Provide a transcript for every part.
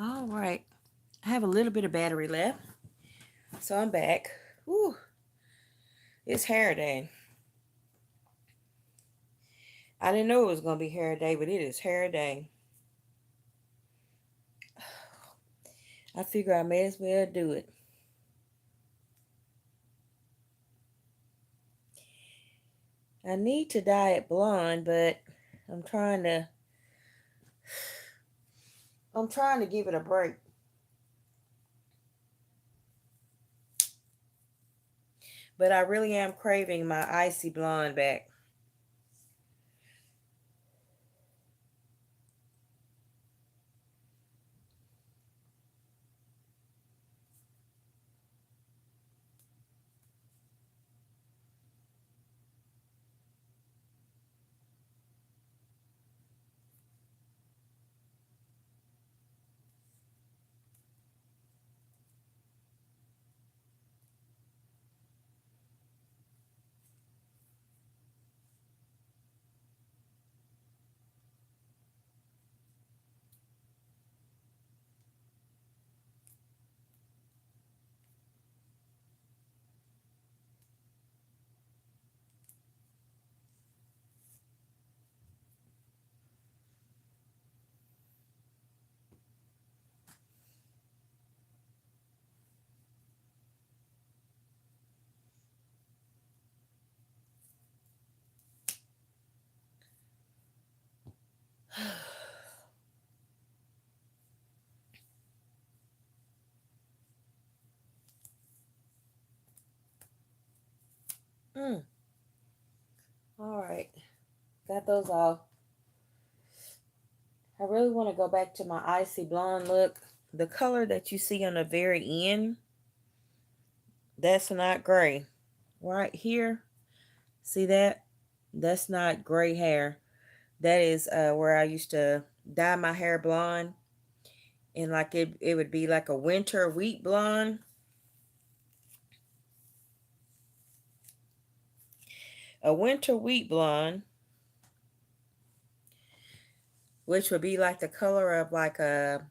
All right. I have a little bit of battery left. So I'm back. Woo. It's hair day. I didn't know it was going to be hair day, but it is hair day. I figure I may as well do it. I need to dye it blonde, but I'm trying to I'm trying to give it a break. But I really am craving my icy blonde back. Mm. All right. Got those off. I really want to go back to my icy blonde look. The color that you see on the very end, that's not gray. Right here, see that? That's not gray hair. That is where I used to dye my hair blonde. And like it would be like a winter wheat blonde. A winter wheat blonde, which would be like the color of like a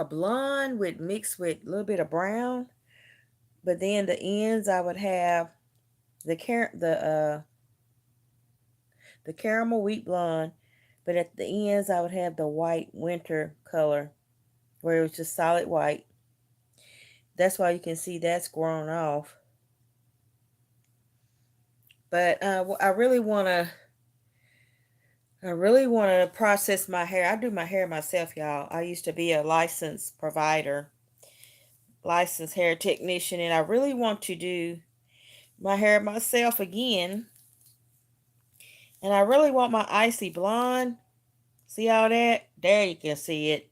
blonde with mixed with a little bit of brown. But then the ends I would have the the caramel wheat blonde, but at the ends I would have the white winter color where it was just solid white. That's why you can see that's grown off. But I really want to process my hair. I do my hair myself, y'all. I used to be a licensed provider, licensed hair technician, and I really want to do my hair myself again. And I really want my icy blonde. See all that? There you can see it.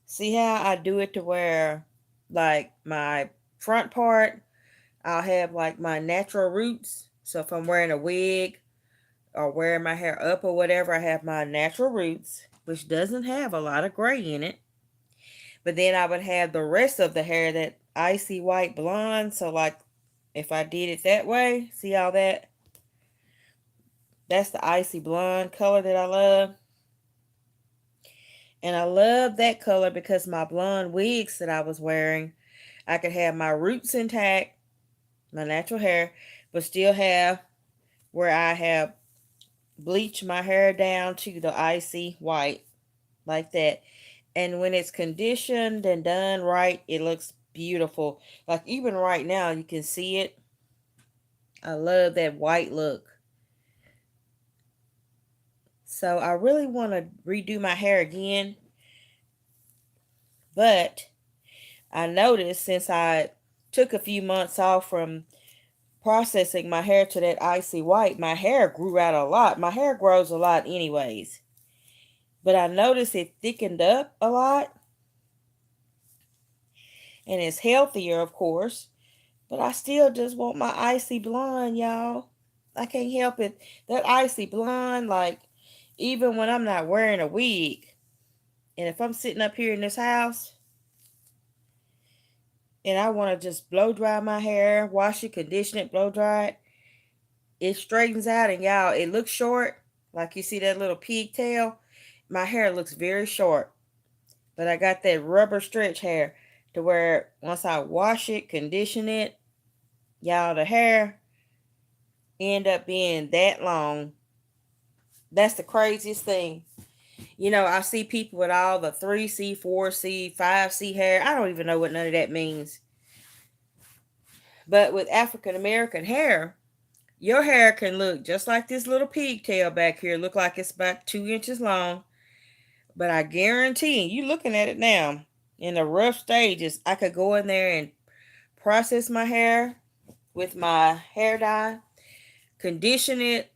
See how I do it to where, like, my front part, I'll have like my natural roots. So if I'm wearing a wig or wearing my hair up or whatever, I have my natural roots, which doesn't have a lot of gray in it. But then I would have the rest of the hair that icy white blonde. So like if I did it that way, see all that? That's the icy blonde color that I love. And I love that color because my blonde wigs that I was wearing, I could have my roots intact, my natural hair, but still have where I have bleached my hair down to the icy white like that. And when it's conditioned and done right, it looks beautiful. Like even right now, you can see it. I love that white look. So I really want to redo my hair again. But I noticed since I took a few months off from processing my hair to that icy white, my hair grew out a lot. My hair grows a lot, anyways. But I noticed it thickened up a lot and it's healthier, of course. But I still just want my icy blonde, y'all. I can't help it. That icy blonde, like, even when I'm not wearing a wig, and if I'm sitting up here in this house and I want to just blow dry my hair, wash it, condition it, blow dry it, it straightens out, and y'all, it looks short. Like you see that little pigtail. my hair looks very short, but I got that rubber stretch hair to where once I wash it, condition it, y'all, the hair end up being that long. That's the craziest thing. I see people with all the 3C, 4C, 5C hair. I don't even know what none of that means. But with African American hair, your hair can look just like this little pigtail back here, look like it's about 2 inches long. But I guarantee you looking at it now, in the rough stages, I could go in there and process my hair with my hair dye, condition it,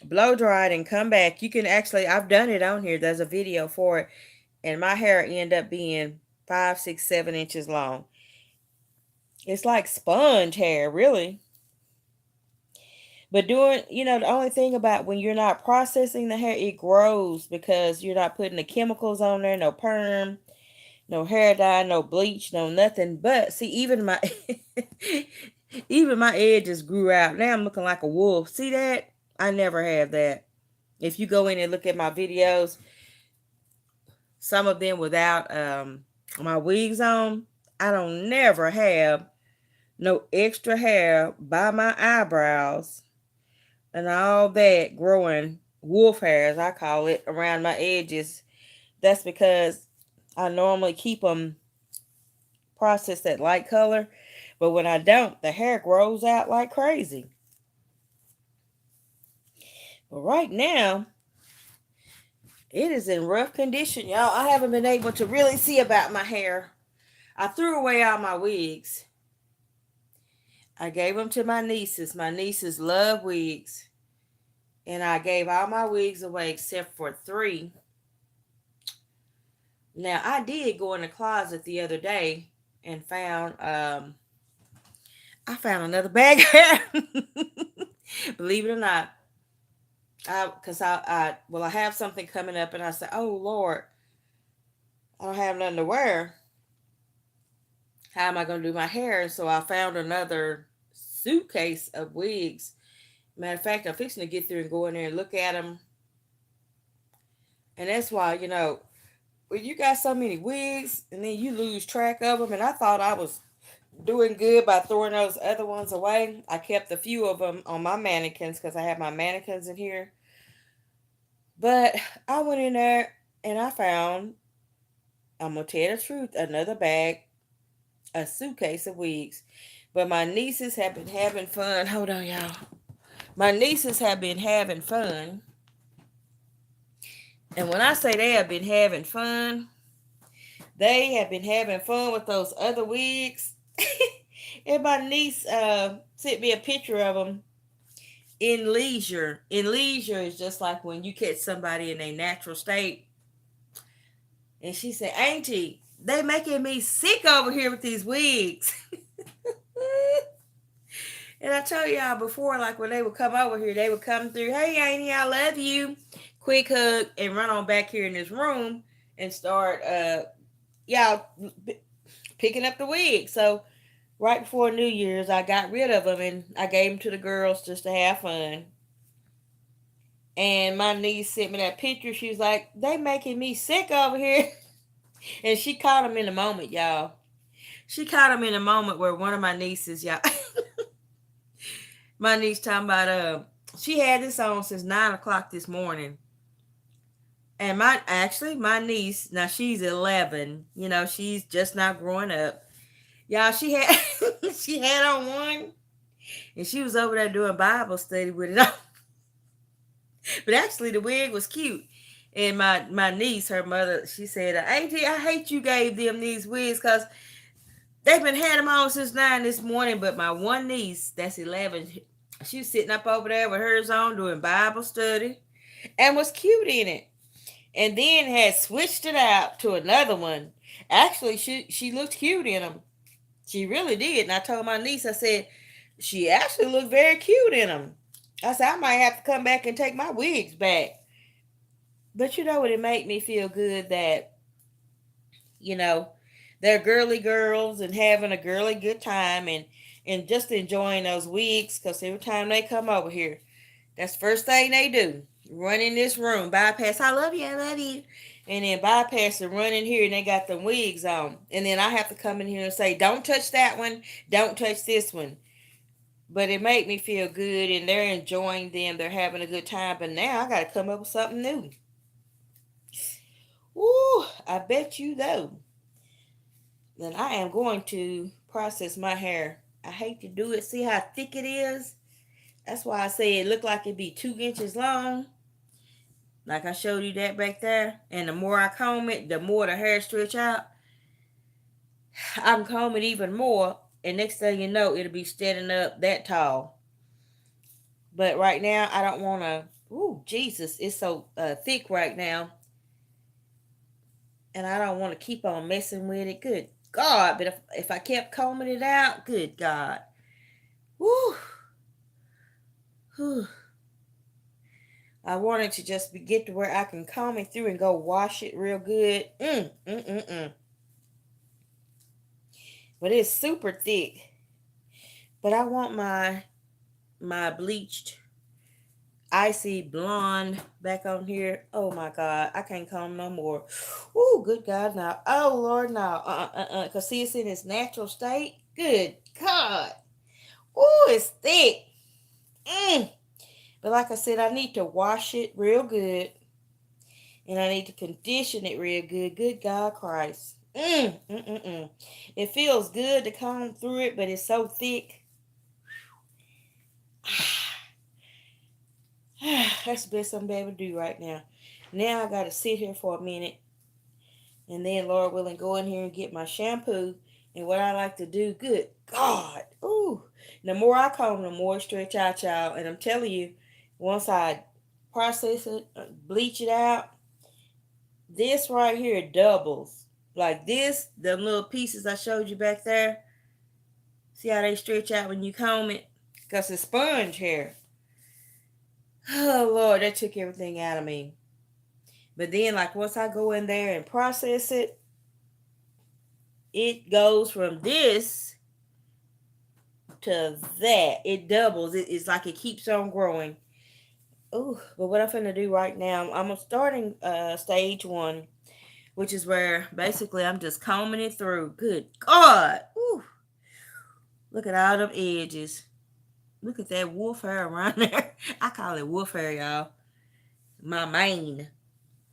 blow dry it, and come back. You can actually, I've done it on here. There's a video for it. And my hair end up being 5, 6, 7 inches long. It's like sponge hair, really. But the only thing about when you're not processing the hair, it grows because you're not putting the chemicals on there, no perm, no hair dye, no bleach, no nothing. But see, even my even my edges grew out. Now I'm looking like a wolf. See that? I never have that. If you go in and look at my videos, some of them without my wigs on, I don't never have no extra hair by my eyebrows and all that growing wolf hair, as I call it, around my edges. That's because I normally keep them processed at light color, but when I don't, the hair grows out like crazy. But right now, it is in rough condition, y'all. I haven't been able to really see about my hair. I threw away all my wigs. I gave them to my nieces. My nieces love wigs. And I gave all my wigs away except for 3. Now, I did go in the closet the other day and found I found another bag of hair. Believe it or not. I have something coming up and I said, oh Lord, I don't have nothing to wear. How am I going to do my hair? And so I found another suitcase of wigs. Matter of fact, I'm fixing to get through and go in there and look at them. And that's why, when you got so many wigs and then you lose track of them, and I thought I was doing good by throwing those other ones away. I kept a few of them on my mannequins because I have my mannequins in here. But I went in there and I found, I'm going to tell the truth, another bag, a suitcase of wigs. But my nieces have been having fun. Hold on, y'all. My nieces have been having fun. And when I say they have been having fun, they have been having fun with those other wigs. And my niece sent me a picture of them in leisure. In leisure is just like when you catch somebody in a natural state. And she said, Auntie, they making me sick over here with these wigs. And I told y'all before, like when they would come over here, they would come through, hey Auntie, I love you. Quick hug and run on back here in this room and start y'all picking up the wig. So right before New Year's, I got rid of them and I gave them to the girls just to have fun. And my niece sent me that picture. She was like, they making me sick over here. And she caught them in the moment, y'all. She caught them in a moment where one of my nieces, y'all. My niece talking about, she had this on since 9 o'clock this morning. And my niece, now she's 11, she's just not growing up. Y'all, she had she had on one and she was over there doing Bible study with it on. But actually the wig was cute. And my niece, her mother, she said, Auntie, I hate you gave them these wigs because they've been had them on since 9 this morning. But my one niece, that's 11, she was sitting up over there with hers on doing Bible study and was cute in it. And then had switched it out to another one. Actually, she looked cute in them. She really did. And I told my niece, I said, she actually looked very cute in them. I said, I might have to come back and take my wigs back. But you know what? It made me feel good that, they're girly girls and having a girly good time and just enjoying those wigs because every time they come over here, that's the first thing they do. run in this room, bypass, I love you, I love you. And then bypass and run in here and they got the wigs on. And then I have to come in here and say, don't touch that one, don't touch this one. But it made me feel good and they're enjoying them. They're having a good time. But now I got to come up with something new. Woo, I bet you though. Then I am going to process my hair. I hate to do it. See how thick it is? That's why I say it looked like it'd be 2 inches long. Like I showed you that back there. And the more I comb it, the more the hair stretch out. I can comb it even more. And next thing you know, it'll be standing up that tall. But right now, I don't want to. Ooh, Jesus, it's so thick right now. And I don't want to keep on messing with it. Good God. But if I kept combing it out, good God. Woo. Whew. I wanted to just get to where I can comb it through and go wash it real good. But it's super thick. But I want my bleached icy blonde back on here. Oh my God, I can't comb no more. Oh, good God, now. Oh Lord, now. Cause see, it's in its natural state. Good God. Oh, it's thick. But like I said, I need to wash it real good. And I need to condition it real good. Good God Christ. It feels good to comb through it, but it's so thick. That's the best I'm able to do right now. Now I got to sit here for a minute. And then, Lord willing, go in here and get my shampoo. And what I like to do, good God. Ooh. The more I comb, the more it stretch out, y'all. And I'm telling you, once I process it, bleach it out, this right here doubles. Like this, the little pieces I showed you back there. See how they stretch out when you comb it? Because it's sponge hair. Oh, Lord, that took everything out of me. But then, like, once I go in there and process it, it goes from this to that. It doubles. It's like it keeps on growing. Ooh, but what I'm finna do right now, I'm starting stage one, which is where basically I'm just combing it through. Good God. Ooh. Look at all them edges. Look at that wolf hair around there. I call it wolf hair, y'all. My mane.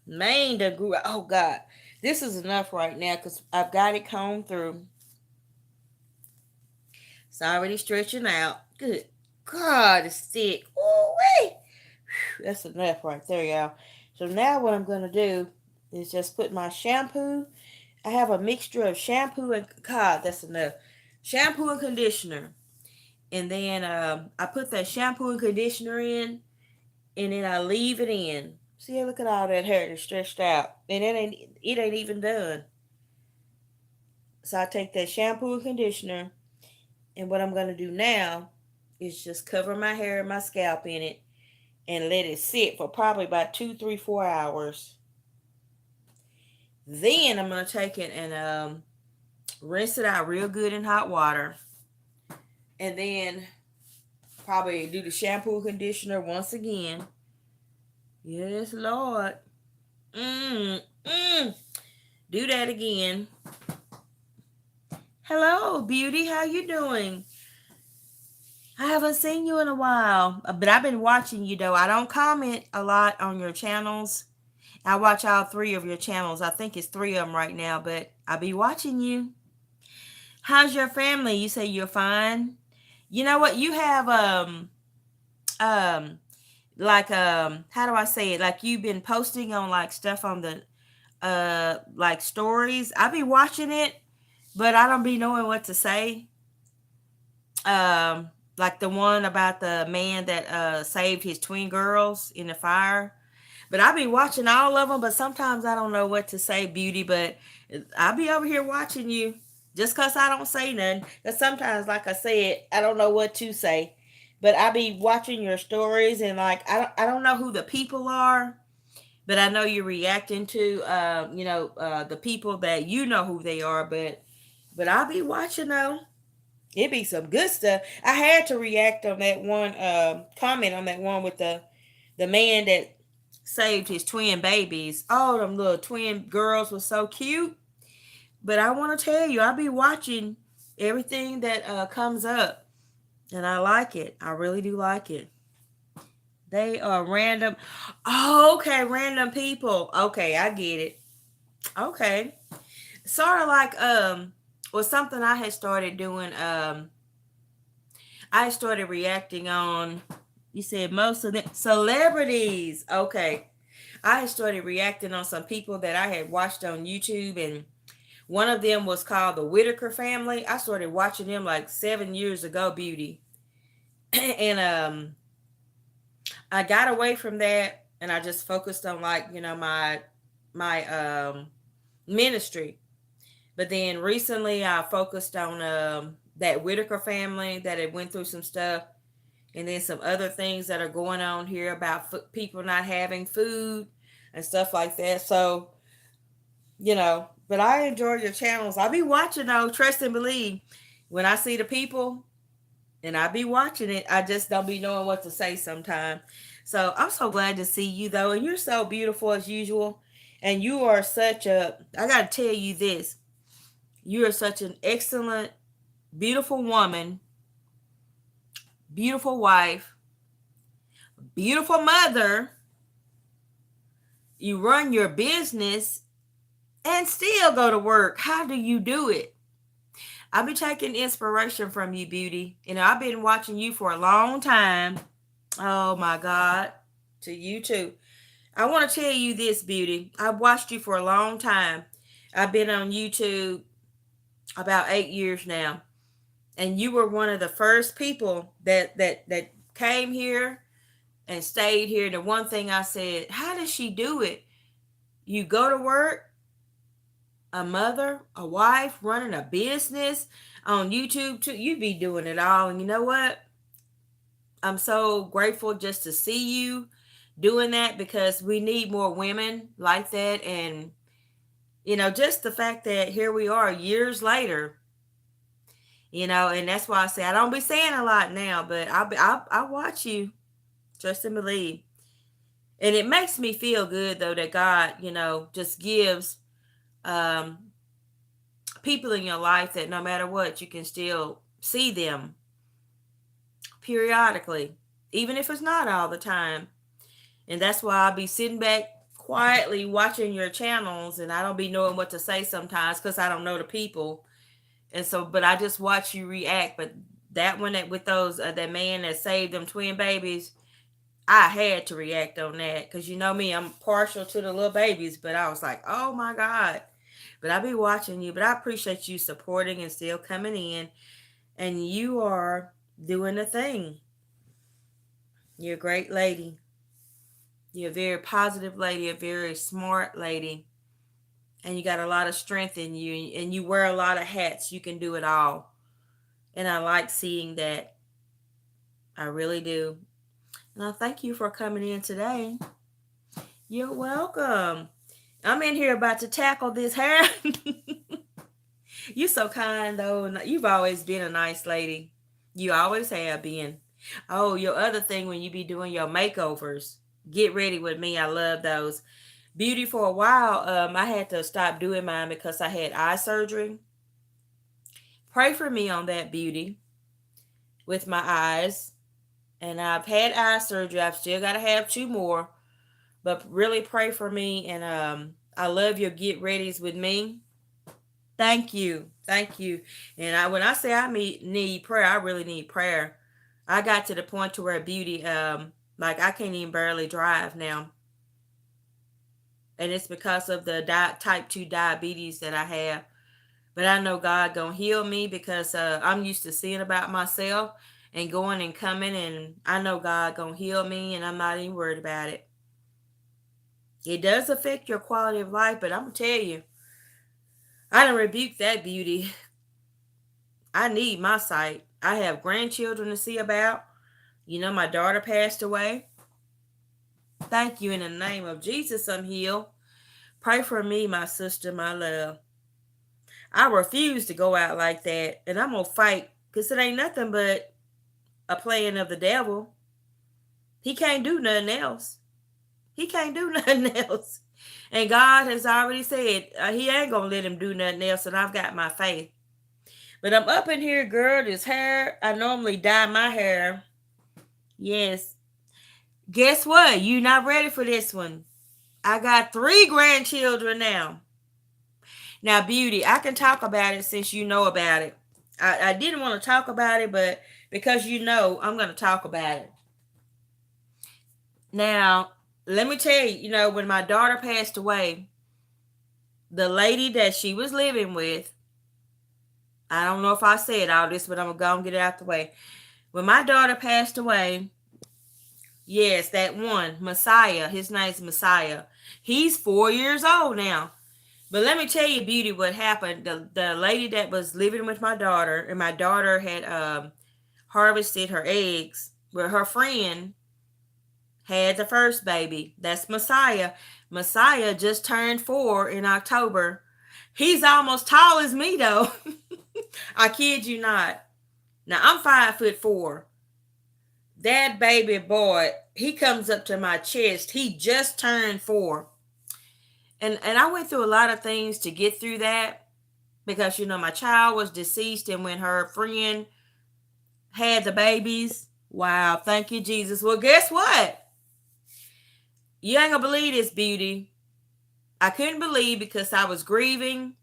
Mane that grew. Oh, God. This is enough right now because I've got it combed through. It's already stretching out. Good God, it's thick. Ooh, wait. That's enough right there, y'all. So now what I'm going to do is just put my shampoo. I have a mixture of shampoo and, God, that's enough. Shampoo and conditioner. And then I put that shampoo and conditioner in, and then I leave it in. See, look at all that hair that's stretched out. And it ain't even done. So I take that shampoo and conditioner, and what I'm going to do now is just cover my hair and my scalp in it and let it sit for probably about 2, 3, 4 hours. Then I'm going to take it and rinse it out real good in hot water. And then probably do the shampoo conditioner once again. Yes, Lord. Mm, mm. Do that again. Hello, beauty. How you doing? I haven't seen you in a while, but I've been watching you though. I don't comment a lot on your channels. I watch all 3 of your channels. I think it's 3 of them right now, but I'll be watching you. How's your family? You say you're fine. You know what? You have um like how do I say it? Like you've been posting on like stuff on the like stories. I be watching it, but I don't be knowing what to say. Like the one about the man that saved his twin girls in the fire. But I be watching all of them, but sometimes I don't know what to say, beauty. But I'll be over here watching you just because I don't say nothing. Because sometimes, like I said, I don't know what to say. But I be watching your stories and like I don't know who the people are, but I know you're reacting to the people that you know who they are. But I'll be watching though. It be some good stuff. I had to react on that one comment on that one with the man that saved his twin babies. Oh, them little twin girls were so cute. But I want to tell you, I'll be watching everything that comes up, and I like it. I really do like it. They are random. Oh, okay, random people. Okay, I get it. Okay, sort of like was something I had started doing. I started reacting on. You said most of them celebrities. Okay, I had started reacting on some people that I had watched on YouTube, and one of them was called the Whitaker family. I started watching them like 7 years ago, beauty. And I got away from that and I just focused on like, my ministry. But then recently I focused on that Whitaker family that had went through some stuff, and then some other things that are going on here about people not having food and stuff like that. So, but I enjoy your channels. I'll be watching though, trust and believe. When I see the people and I be watching it, I just don't be knowing what to say sometimes. So I'm so glad to see you though, and you're so beautiful as usual. And you are I gotta tell you this, you are such an excellent, beautiful woman, beautiful wife, beautiful mother. You run your business and still go to work. How do you do it? I've been taking inspiration from you, beauty. I've been watching you for a long time. Oh my God. To you too. I want to tell you this, beauty. I've watched you for a long time. I've been on YouTube about 8 years now. And you were one of the first people that came here and stayed here. The one thing I said, how does she do it? You go to work, a mother, a wife, running a business on YouTube too. You be doing it all. And you know what? I'm so grateful just to see you doing that, because we need more women like that. And, just the fact that here we are years later, and that's why I say I don't be saying a lot now, but I watch you, trust and believe. And it makes me feel good though that God, just gives um people in your life that no matter what, you can still see them periodically, even if it's not all the time. And that's why I'll be sitting back quietly watching your channels, and I don't be knowing what to say sometimes because I don't know the people. And so, but I just watch you react. But that one with those, that man that saved them twin babies, I had to react on that because you know me, I'm partial to the little babies, but I was like, oh my God. But I'll be watching you, but I appreciate you supporting and still coming in, and you are doing the thing. You're a great lady. You're a very positive lady, a very smart lady, and you got a lot of strength in you, and you wear a lot of hats. You can do it all. And I like seeing that. I really do. And I thank you for coming in today. You're welcome. I'm in here about to tackle this hair. You're so kind though, and you've always been a nice lady. You always have been. Oh, your other thing when you be doing your makeovers, get ready with me. I love those. Beauty, for a while, I had to stop doing mine because I had eye surgery. Pray for me on that, beauty, with my eyes. And I've had eye surgery. I've still got to have 2 more. But really pray for me. And I love your get readies with me. Thank you. Thank you. And when I say I need prayer, I really need prayer. I got to the point to where beauty, like I can't even barely drive now. And it's because of the type 2 diabetes that I have. But I know God gonna heal me because I'm used to seeing about myself and going and coming, and I know God gonna heal me, and I'm not even worried about it. It does affect your quality of life, but I'm gonna tell you, I don't rebuke that, beauty. I need my sight. I have grandchildren to see about. My daughter passed away. Thank you, in the name of Jesus, I'm healed. Pray for me, my sister, my love. I refuse to go out like that, and I'm gonna fight because it ain't nothing but a playing of the devil. He can't do nothing else. He can't do nothing else. And God has already said he ain't going to let him do nothing else. And I've got my faith. But I'm up in here, girl. This hair, I normally dye my hair. Yes. Guess what? You not ready for this one. I got 3 grandchildren now. Now, Beauty, I can talk about it since you know about it. I didn't want to talk about it, but because you know, I'm going to talk about it. Now, let me tell you, when my daughter passed away, the lady that she was living with, I don't know if I said all this, but I'm going to go and get it out the way. When my daughter passed away, yes, that one, Messiah, his name's Messiah. He's 4 years old now. But let me tell you, Beauty, what happened. The lady that was living with my daughter, and my daughter had harvested her eggs, where her friend had the first baby. That's Messiah. Messiah just turned 4 in October. He's almost tall as me, though. I kid you not. Now, I'm 5'4". That baby boy, he comes up to my chest. He just turned 4. And I went through a lot of things to get through that because, my child was deceased. And when her friend had the babies, wow, thank you, Jesus. Well, guess what? You ain't gonna believe this, Beauty. I couldn't believe because I was grieving.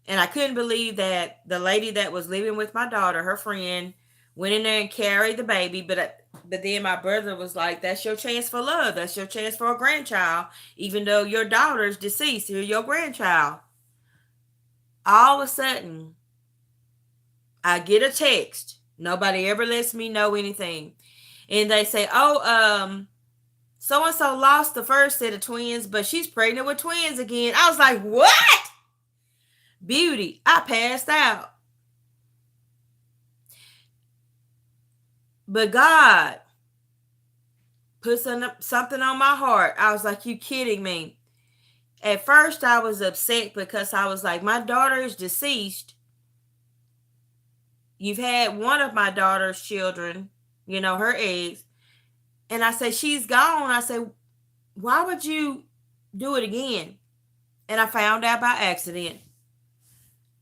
And I couldn't believe that the lady that was living with my daughter, her friend, went in there and carried the baby. But then my brother was like, that's your chance for love. That's your chance for a grandchild. Even though your daughter's deceased, you're your grandchild. All of a sudden, I get a text. Nobody ever lets me know anything. And they say, so-and-so lost the first set of twins, but she's pregnant with twins again. I was like, what? Beauty, I passed out. But God put something on my heart. I was like, you kidding me? At first, I was upset because I was like, my daughter is deceased. You've had one of my daughter's children, her eggs. And I said, she's gone. I said, why would you do it again? And I found out by accident.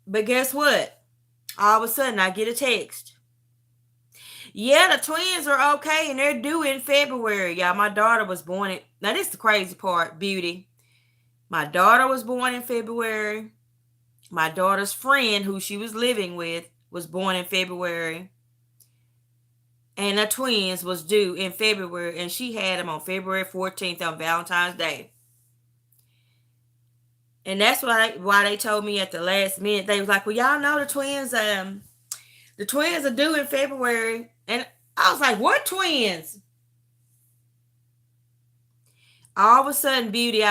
But guess what? All of a sudden, I get a text. Yeah, the twins are okay, and they're due in February. Y'all, my daughter was born in... Now, this is the crazy part, Beauty. My daughter was born in February. My daughter's friend, who she was living with, was born in February. And the twins was due in February, and she had them on February 14th on Valentine's Day. And that's why they told me at the last minute. They was like, well, y'all know the twins are due in February. And I was like, what twins? All of a sudden, Beauty,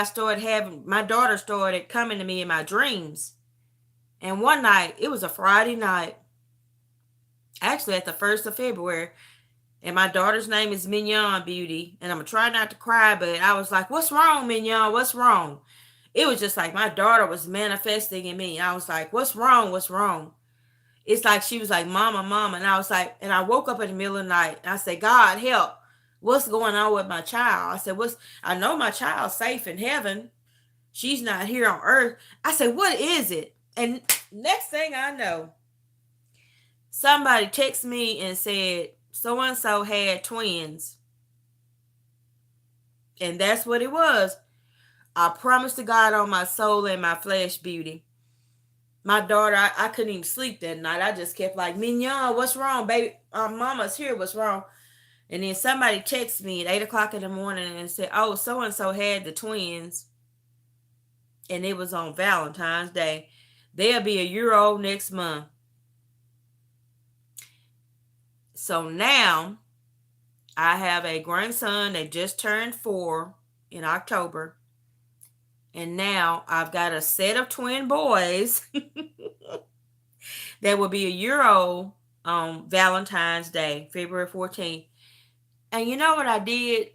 my daughter started coming to me in my dreams. And one night, it was a Friday night, actually at the 1st of February, and my daughter's name is Mignon, Beauty, and I'm going to try not to cry, but I was like, what's wrong, Mignon? What's wrong? It was just like my daughter was manifesting in me. I was like, what's wrong? What's wrong? It's like she was like, Mama, Mama. And I was like, and I woke up in the middle of the night. And I said, God, help. What's going on with my child? I said, I know my child's safe in heaven. She's not here on earth. I said, what is it? And next thing I know, somebody texted me and said, so-and-so had twins. And that's what it was. I promise to God on my soul and my flesh, Beauty. My daughter, I couldn't even sleep that night. I just kept like, Mignon, what's wrong, baby? Mama's here. What's wrong? And then somebody texted me at 8 o'clock in the morning and said, oh, so-and-so had the twins. And it was on Valentine's Day. They'll be a year old next month. So now I have a grandson that just turned 4 in October. And now I've got a set of twin boys that will be a year old on Valentine's Day, February 14th. And you know what I did?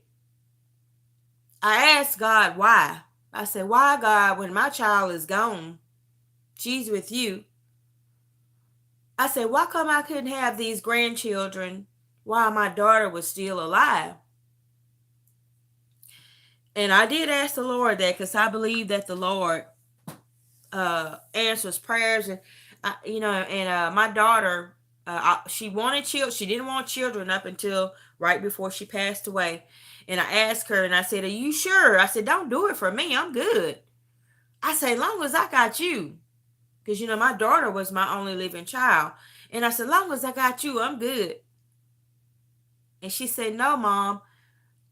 I asked God why. I said, why, God, when my child is gone, she's with you. I said, why come I couldn't have these grandchildren while my daughter was still alive? And I did ask the Lord that because I believe that the Lord answers prayers. And my daughter, she wanted children. She didn't want children up until right before she passed away. And I asked her, and I said, "Are you sure?" I said, "Don't do it for me. I'm good." I said, "As long as I got you," because my daughter was my only living child. And I said, "As long as I got you, I'm good." And she said, "No, Mom,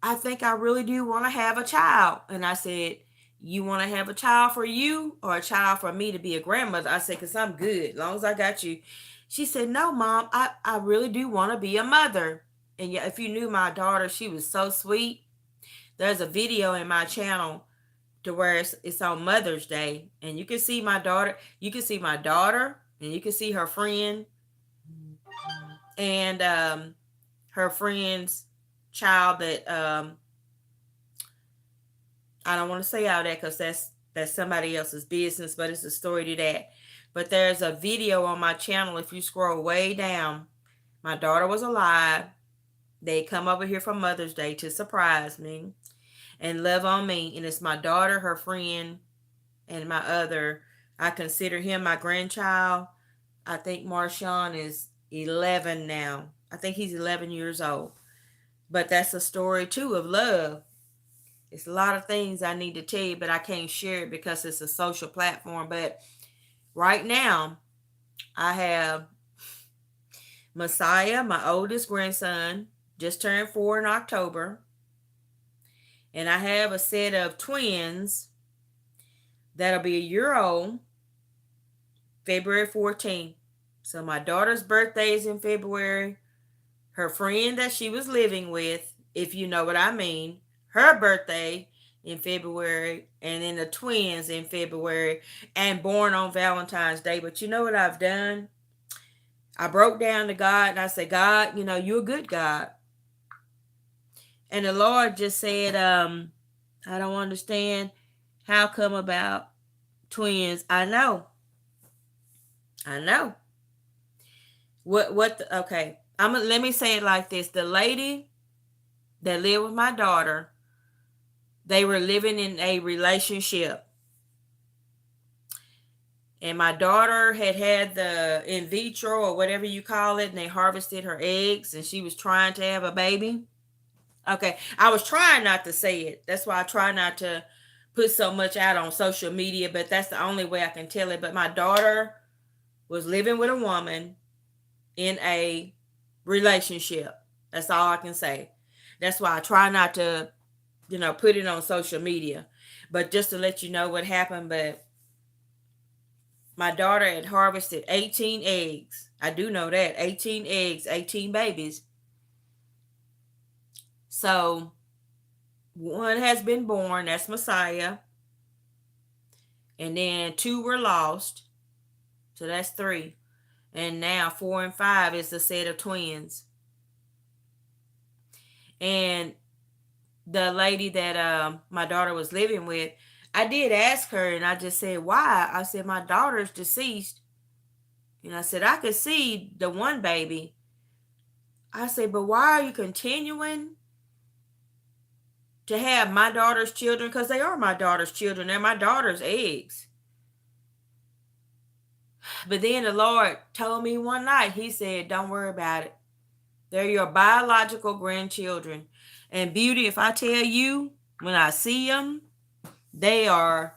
I think I really do want to have a child." And I said, "You want to have a child for you or a child for me to be a grandmother?" I said, "Because I'm good, as long as I got you." She said, "No, Mom, I really do want to be a mother." And yeah, if you knew my daughter, she was so sweet. There's a video in my channel to where it's on Mother's Day, and you can see my daughter. You can see my daughter, and you can see her friend, and her friend's child that I don't want to say all that because that's somebody else's business, but it's a story to that. But there's a video on my channel. If you scroll way down, my daughter was alive. They come over here for Mother's Day to surprise me and love on me. And it's my daughter, her friend, and my other. I consider him my grandchild. I think Marshawn is 11 now. I think he's 11 years old. But that's a story too of love. It's a lot of things I need to tell you, but I can't share it because it's a social platform. But right now, I have Messiah, my oldest grandson, just turned 4 in October. And I have a set of twins that'll be a year old, February 14th. So my daughter's birthday is in February. Her friend that she was living with, if you know what I mean, her birthday in February, and then the twins in February, and born on Valentine's Day. But you know what I've done? I broke down to God and I said, "God, you're a good God." And the Lord just said, "I don't understand how come about twins." I know. Okay. Let me say it like this. The lady that lived with my daughter, they were living in a relationship. And my daughter had the in vitro or whatever you call it, and they harvested her eggs, and she was trying to have a baby. Okay, I was trying not to say it. That's why I try not to put so much out on social media, but that's the only way I can tell it. But my daughter was living with a woman in a relationship. That's all I can say. That's why I try not to, put it on social media. But just to let you know what happened, but my daughter had harvested 18 eggs. I do know that. 18 eggs, 18 babies. So one has been born, that's Messiah. And then 2 were lost. So that's 3. And now 4 and 5 is the set of twins. And the lady that my daughter was living with, I did ask her, and I just said, "Why?" I said, "My daughter's deceased." And I said, "I could see the one baby." I said, "But why are you continuing to have my daughter's children?" Because they are my daughter's children. They're my daughter's eggs. But then the Lord told me one night, he said, "Don't worry about it. They're your biological grandchildren." And beauty, if I tell you, when I see them, they are,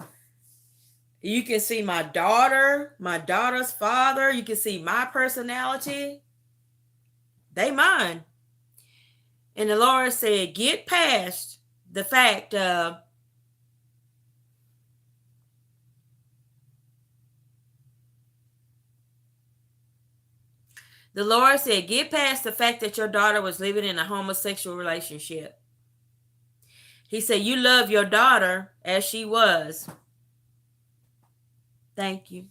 you can see my daughter's father, you can see my personality. They mine. And the Lord said, get past the fact of the Lord said, get past the fact that your daughter was living in a homosexual relationship. He said, you love your daughter as she was. Thank you.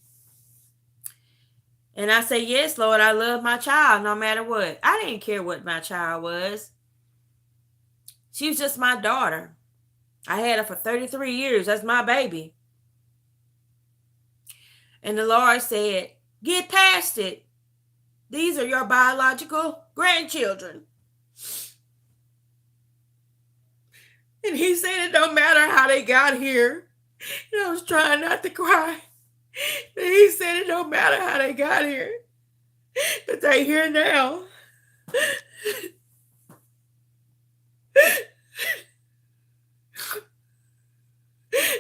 And I say, yes, Lord, I love my child no matter what. I didn't care what my child was. She was just my daughter. I had her for 33 years. That's my baby. And the Lord said, get past it. These are your biological grandchildren. And he said it don't matter how they got here. And I was trying not to cry. And he said it don't matter how they got here. But they here now.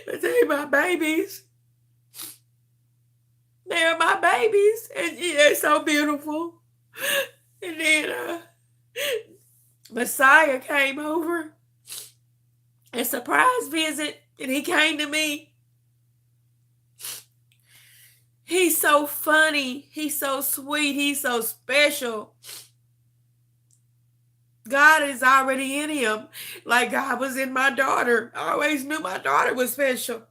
But they my babies. They're my babies. And they're so beautiful. And then Messiah came over. A surprise visit. And he came to me. He's so funny. He's so sweet. He's so special. God is already in him. Like God was in my daughter. I always knew my daughter was special.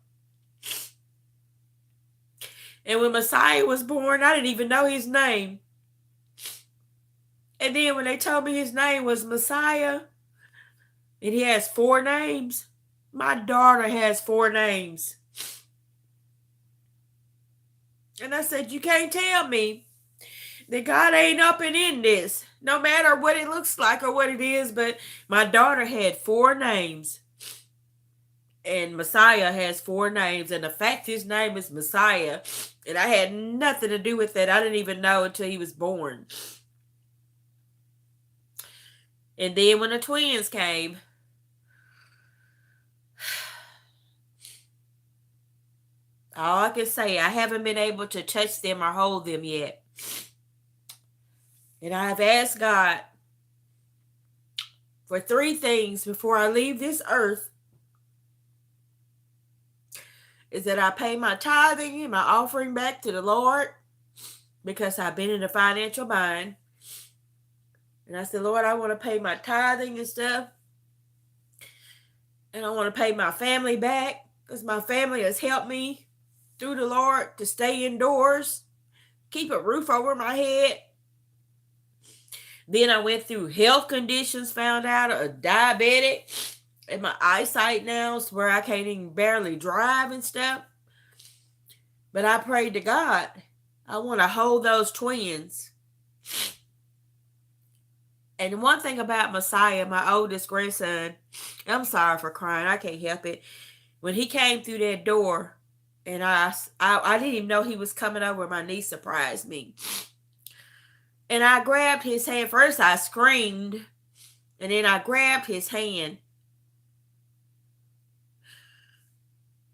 And when Messiah was born, I didn't even know his name. And then when they told me his name was Messiah, and he has 4 names, my daughter has 4 names. And I said, you can't tell me that God ain't up and in this, no matter what it looks like or what it is. But my daughter had 4 names. And Messiah has 4 names. And the fact his name is Messiah, and I had nothing to do with that. I didn't even know until he was born. And then when the twins came, all I can say, I haven't been able to touch them or hold them yet. And I have asked God for 3 things before I leave this earth. Is that I pay my tithing and my offering back to the Lord, because I've been in a financial bind. And I said, Lord, I want to pay my tithing and stuff. And I want to pay my family back, because my family has helped me through the Lord to stay indoors, keep a roof over my head. Then I went through health conditions, found out a diabetic, and my eyesight now is where I can't even barely drive and stuff. But I prayed to God, I want to hold those twins. And one thing about Messiah, my oldest grandson, I'm sorry for crying, I can't help it. When he came through that door, and I didn't even know he was coming over, my niece surprised me. And I grabbed his hand. First I screamed, and then I grabbed his hand.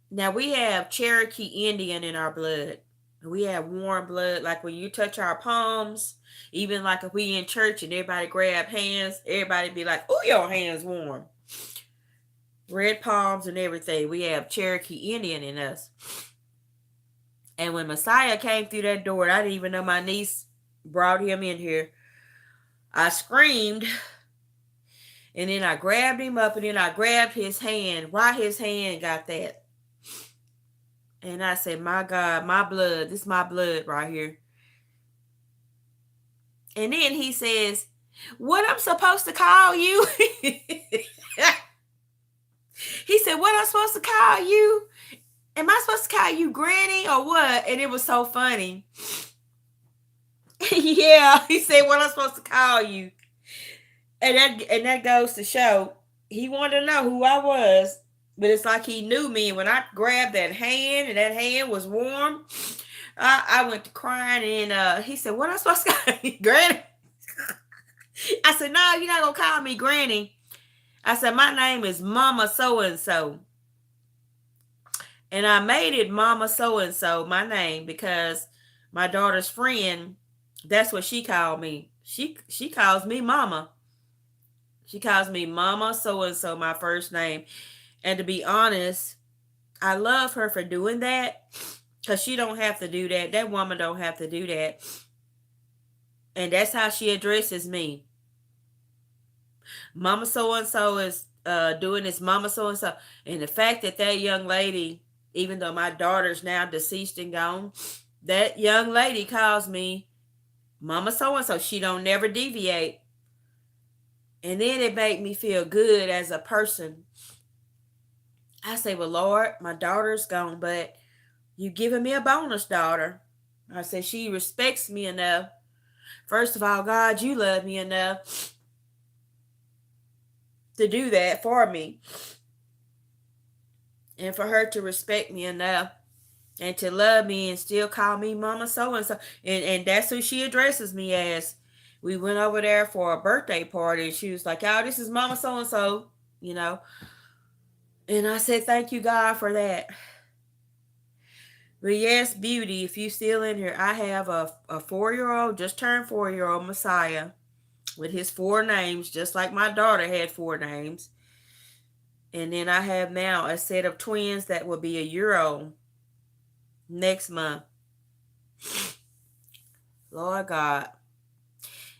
Now we have Cherokee Indian in our blood. We have warm blood. Like when you touch our palms, even like if we in church and everybody grab hands, everybody be like, oh, your hand's warm. Red palms and everything. We have Cherokee Indian in us. And when Messiah came through that door, I didn't even know my niece brought him in here. I screamed, and then I grabbed him up, and then I grabbed his hand. Why his hand got that? And I said, my God, my blood. This is my blood right here. And then he says, what I'm supposed to call you? He said, what I'm supposed to call you? Am I supposed to call you Granny or what? And it was so funny. Yeah, he said, what I'm supposed to call you. And that goes to show he wanted to know who I was. But it's like he knew me. And when I grabbed that hand and that hand was warm, I went to crying. And he said, what am I supposed to call you, Granny? I said, no, you're not going to call me Granny. I said, my name is Mama So-and-so. And I made it Mama So-and-so, my name, because my daughter's friend, that's what she called me. She calls me Mama. She calls me Mama So-and-so, my first name. And to be honest, I love her for doing that, because she don't have to do that. That woman don't have to do that. And that's how she addresses me. Mama So-and-so is doing this Mama So-and-so. And the fact that young lady, even though my daughter's now deceased and gone, that young lady calls me Mama So-and-so. She don't never deviate. And then it made me feel good as a person. I say, well, Lord, my daughter's gone, but you giving me a bonus daughter. I said, she respects me enough. First of all, God, you love me enough to do that for me. And for her to respect me enough and to love me and still call me mama so and so. And that's who she addresses me as. We went over there for a birthday party and she was like, "Oh, this is mama so and so," you know. And I said, "Thank you, God, for that." But yes, beauty, if you still in here, I have a 4-year-old, just turned 4-year-old Messiah with his 4 names, just like my daughter had 4 names. And then I have now a set of twins that will be a year old next month. Lord God.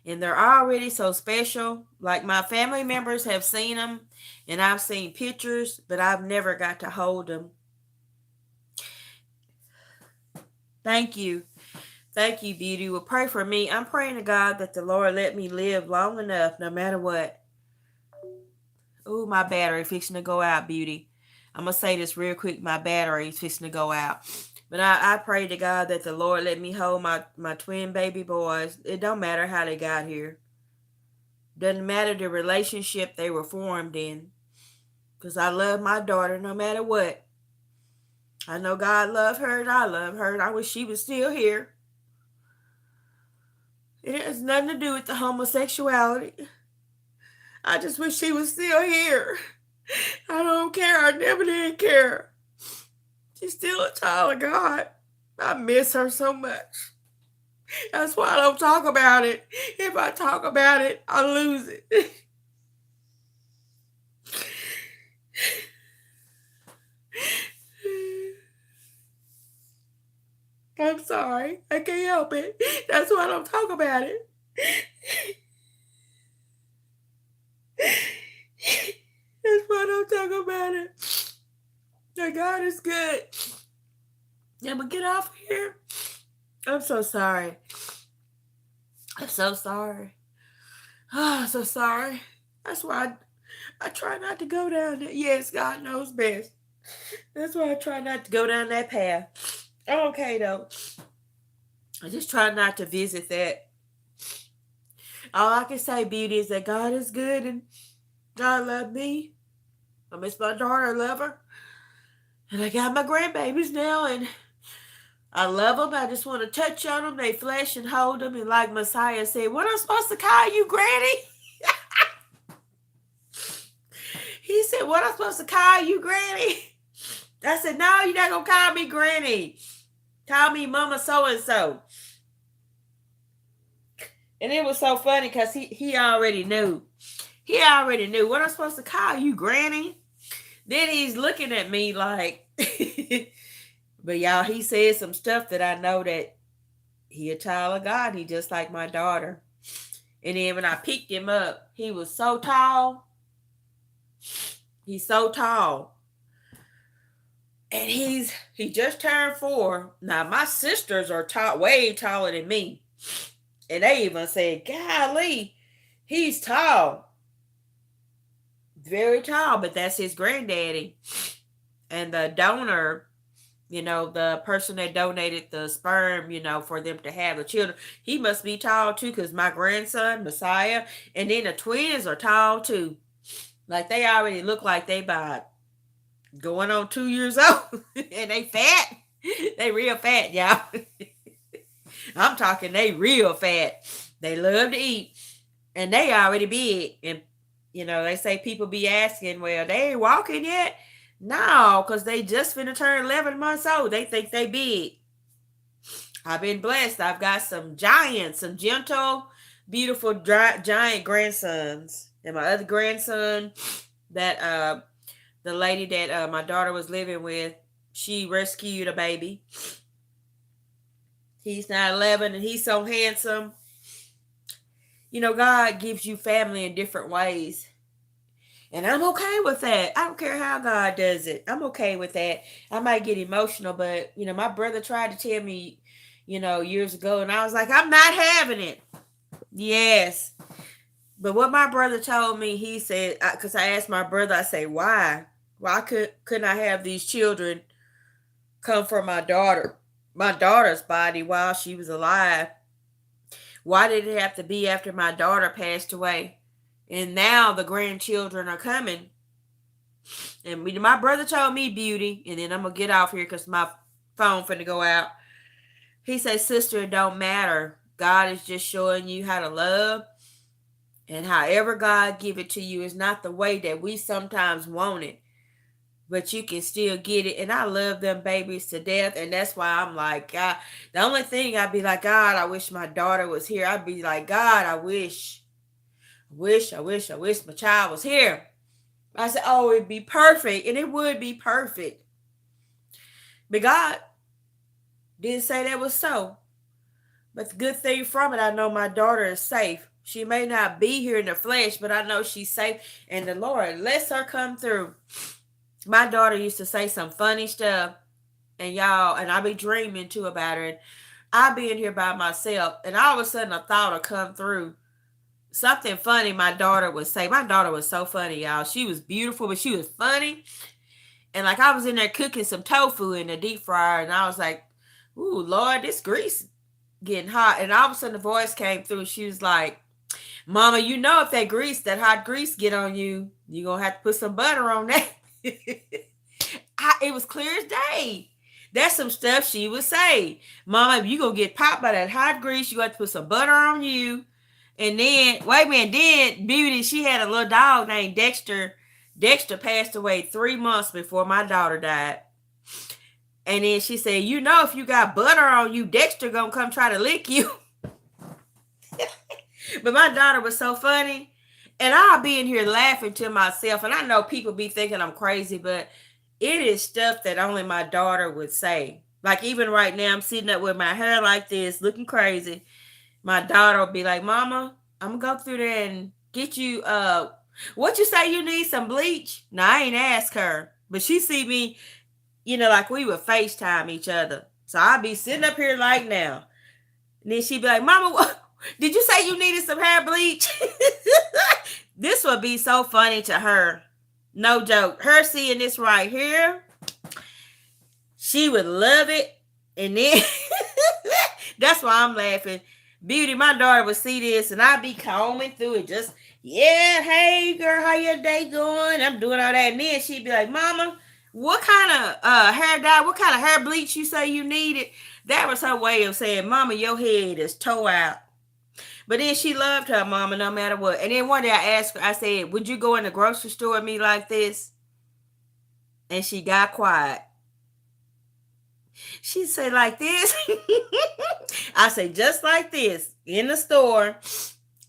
And they're already so special. Like my family members have seen them and I've seen pictures, but I've never got to hold them. Thank you. Thank you, beauty. Well, pray for me. I'm praying to God that the Lord let me live long enough, no matter what. Ooh, my battery fixing to go out, beauty. I'm going to say this real quick. My battery is fixing to go out. But I pray to God that the Lord let me hold my twin baby boys. It don't matter how they got here. Doesn't matter the relationship they were formed in. Because I love my daughter no matter what. I know God loved her and I love her and I wish she was still here. It has nothing to do with the homosexuality. I just wish she was still here. I don't care. I never did care. She's still a child of God. I miss her so much. That's why I don't talk about it. If I talk about it, I lose it. I'm sorry. I can't help it. That's why I don't talk about it. That's why I don't talk about it. That God is good. I'm gonna get off here. I'm so sorry. I'm so sorry. Oh, I'm so sorry. That's why I try not to go down there. Yes, God knows best. That's why I try not to go down that path. I'm okay though. I just try not to visit that. All I can say, beauty, is that God is good and God loves me. I miss my daughter, I love her. And I got my grandbabies now and I love them. I just want to touch on them, they flesh, and hold them. And like Messiah said, what am I supposed to call you, Granny? He said, what am I supposed to call you, Granny? I said, no, you're not going to call me Granny. Call me Mama so-and-so. And it was so funny because he already knew. He already knew. What am I supposed to call you, Granny? Then he's looking at me like, but y'all, he said some stuff that I know that he a child of God. He just like my daughter. And then when I picked him up, he was so tall. He's so tall. And he just turned 4. Now my sisters are tall, way taller than me. And they even said, golly, he's tall. Very tall, but that's his granddaddy. And the donor, the person that donated the sperm, for them to have the children, he must be tall too, because my grandson, Messiah, and then the twins are tall too. Like they already look like they about going on 2 years old. And they fat. They real fat, y'all. I'm talking they real fat. They love to eat. And they already big. And they say people be asking, well, they ain't walking yet. No, because they just finna turn 11 months old. They think they big. I've been blessed. I've got some giants, some gentle, beautiful, giant grandsons. And my other grandson, that the lady that my daughter was living with, she rescued a baby. He's now 11 and he's so handsome. God gives you family in different ways. And I'm okay with that. I don't care how God does it. I'm okay with that. I might get emotional, but, my brother tried to tell me, years ago, and I was like, I'm not having it. Yes. But what my brother told me, he said, because I asked my brother, I say, why? Why couldn't I have these children come from my daughter's body while she was alive? Why did it have to be after my daughter passed away? And now the grandchildren are coming. And my brother told me, Beauty, and then I'm going to get off here because my phone finna go out. He said, sister, it don't matter. God is just showing you how to love. And however God give it to you is not the way that we sometimes want it. But you can still get it. And I love them babies to death. And that's why I'm like, God, the only thing I'd be like, God, I wish my daughter was here. I'd be like, God, I wish my child was here. I said, oh, it'd be perfect. And it would be perfect. But God didn't say that was so. But the good thing from it, I know my daughter is safe. She may not be here in the flesh, but I know she's safe. And the Lord lets her come through. My daughter used to say some funny stuff. And y'all, and I be dreaming too about her. And I be in here by myself. And all of a sudden a thought will come through. Something funny my daughter would say. My daughter was so funny, y'all. She was beautiful, but she was funny. And like I was in there cooking some tofu in the deep fryer. And I was like, ooh, Lord, this grease getting hot. And all of a sudden the voice came through. She was like, Mama, you know if that hot grease get on you, you're going to have to put some butter on that. It was clear as day. That's some stuff she would say. Mama, if you going to get popped by that hot grease, you got to put some butter on you. And then, wait a minute, then Beauty, she had a little dog named Dexter. Dexter passed away 3 months before my daughter died. And then she said, you know, if you got butter on you, Dexter gonna come try to lick you. But my daughter was so funny. And I'll be in here laughing to myself. And I know people be thinking I'm crazy, but it is stuff that only my daughter would say. Like even right now, I'm sitting up with my hair like this, looking crazy. My daughter will be like, Mama, I'm gonna go through there and get you what you say you need some bleach? No, I ain't ask her. But she see me, like we would FaceTime each other. So I'll be sitting up here like now. And then she'd be like, Mama, what? Did you say you needed some hair bleach? This would be so funny to her. No joke. Her seeing this right here, she would love it. And then that's why I'm laughing. Beauty, my daughter would see this and I'd be combing through it. Just, yeah, hey girl, how your day going? I'm doing all that. And then she'd be like, Mama, what kind of hair dye, what kind of hair bleach you say you needed? That was her way of saying, Mama, your head is toe out. But then she loved her mama no matter what. And then one day I asked her, I said, would you go in the grocery store with me like this? And she got quiet. She said, like this? I said, just like this, in the store,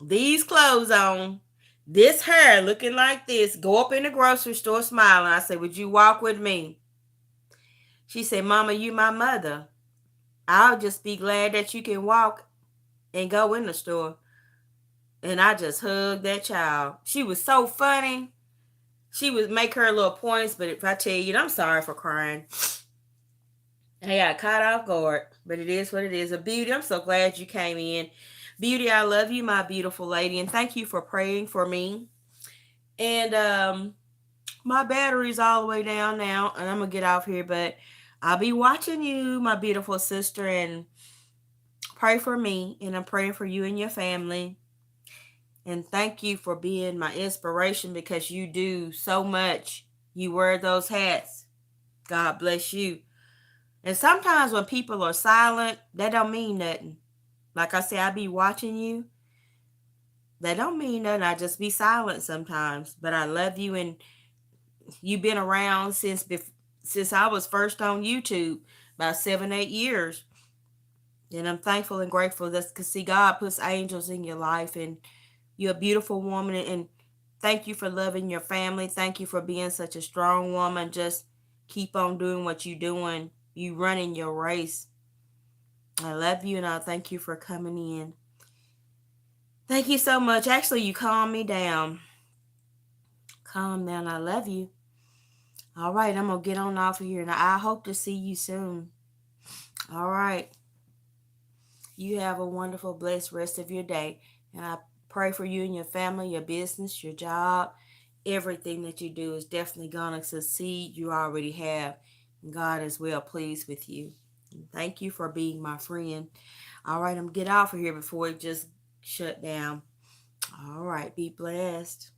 these clothes on, this hair looking like this, go up in the grocery store smiling. I said, would you walk with me? She said, Mama, you my mother. I'll just be glad that you can walk and go in the store. And I just hugged that child. She was so funny. She would make her little points, but if I tell you, I'm sorry for crying. I got caught off guard, but it is what it is. A Beauty, I'm so glad you came in. Beauty, I love you, my beautiful lady, and thank you for praying for me. And my battery's all the way down now, and I'm gonna get off here, but I'll be watching you, my beautiful sister, and pray for me, and I'm praying for you and your family. And thank you for being my inspiration because you do so much. You wear those hats. God bless you. And sometimes when people are silent, that don't mean nothing. Like I say, I be watching you. That don't mean nothing. I just be silent sometimes. But I love you, and you've been around since I was first on YouTube, about 7-8 years. And I'm thankful and grateful that to see God puts angels in your life, and you're a beautiful woman. And thank you for loving your family. Thank you for being such a strong woman. Just keep on doing what you're doing. You running your race. I love you, and I thank you for coming in. Thank you so much. Actually, you calmed me down. Calm down. I love you. All right, I'm going to get on off of here, and I hope to see you soon. All right. You have a wonderful, blessed rest of your day, and I pray for you and your family, your business, your job. Everything that you do is definitely going to succeed. You already have. God is well pleased with you. Thank you for being my friend. All right, I'm going to get off of here before it just shut down. All right, be blessed.